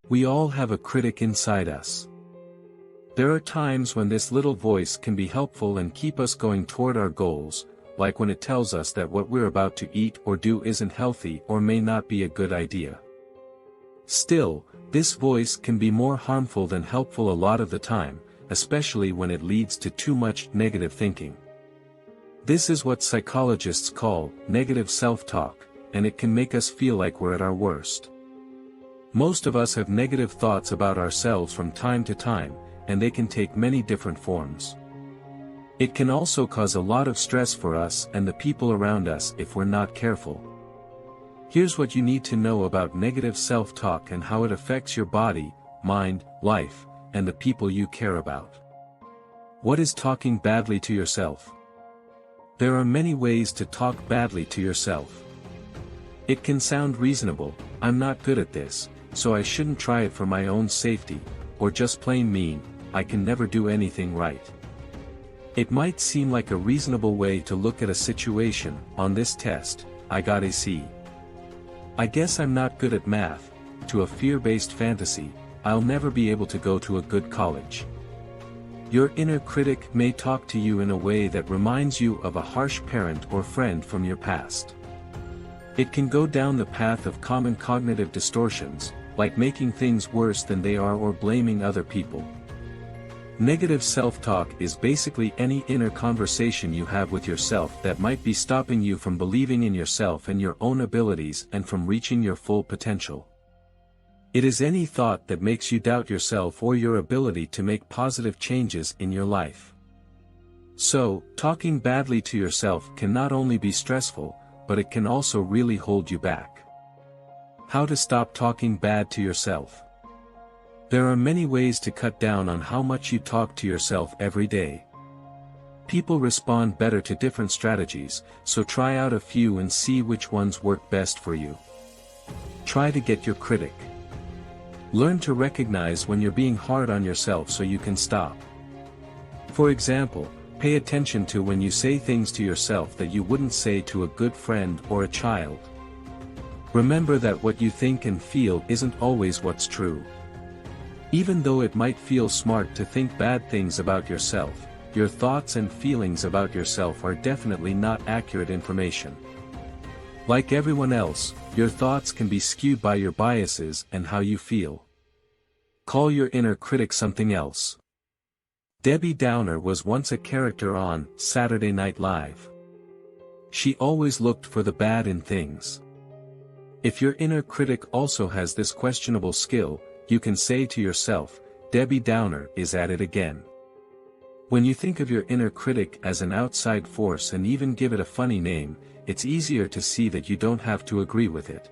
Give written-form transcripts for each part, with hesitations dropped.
We all have a critic inside us. There are times when this little voice can be helpful and keep us going toward our goals, like when it tells us that what we're about to eat or do isn't healthy or may not be a good idea. Still, this voice can be more harmful than helpful a lot of the time, especially when it leads to too much negative thinking. This is what psychologists call negative self-talk, and it can make us feel like we're at our worst. Most of us have negative thoughts about ourselves from time to time, and they can take many different forms. It can also cause a lot of stress for us and the people around us if we're not careful. Here's what you need to know about negative self-talk and how it affects your body, mind, life, and the people you care about. What is talking badly to yourself? There are many ways to talk badly to yourself. It can sound reasonable, "I'm not good at this, so I shouldn't try it for my own safety," or just plain mean, "I can never do anything right." It might seem like a reasonable way to look at a situation. "On this test, I got a C. I guess I'm not good at math," to a fear-based fantasy, "I'll never be able to go to a good college." Your inner critic may talk to you in a way that reminds you of a harsh parent or friend from your past. It can go down the path of common cognitive distortions, like making things worse than they are or blaming other people. Negative self-talk is basically any inner conversation you have with yourself that might be stopping you from believing in yourself and your own abilities and from reaching your full potential. It is any thought that makes you doubt yourself or your ability to make positive changes in your life. So, talking badly to yourself can not only be stressful, but it can also really hold you back. How to stop talking bad to yourself? There are many ways to cut down on how much you talk to yourself every day. People respond better to different strategies, so try out a few and see which ones work best for you. Try to get your critic. Learn to recognize when you're being hard on yourself so you can stop. For example, pay attention to when you say things to yourself that you wouldn't say to a good friend or a child. Remember that what you think and feel isn't always what's true. Even though it might feel smart to think bad things about yourself, your thoughts and feelings about yourself are definitely not accurate information. Like everyone else, your thoughts can be skewed by your biases and how you feel. Call your inner critic something else. Debbie Downer was once a character on Saturday Night Live. She always looked for the bad in things. If your inner critic also has this questionable skill, you can say to yourself, "Debbie Downer is at it again." When you think of your inner critic as an outside force and even give it a funny name, it's easier to see that you don't have to agree with it.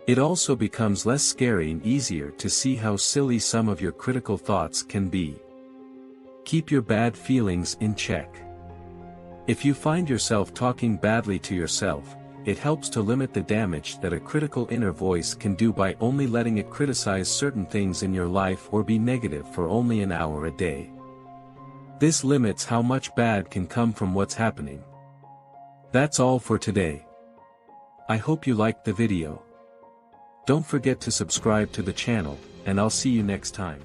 It also becomes less scary and easier to see how silly some of your critical thoughts can be. Keep your bad feelings in check. If you find yourself talking badly to yourself, it helps to limit the damage that a critical inner voice can do by only letting it criticize certain things in your life or be negative for only an hour a day. This limits how much bad can come from what's happening. That's all for today. I hope you liked the video. Don't forget to subscribe to the channel, and I'll see you next time.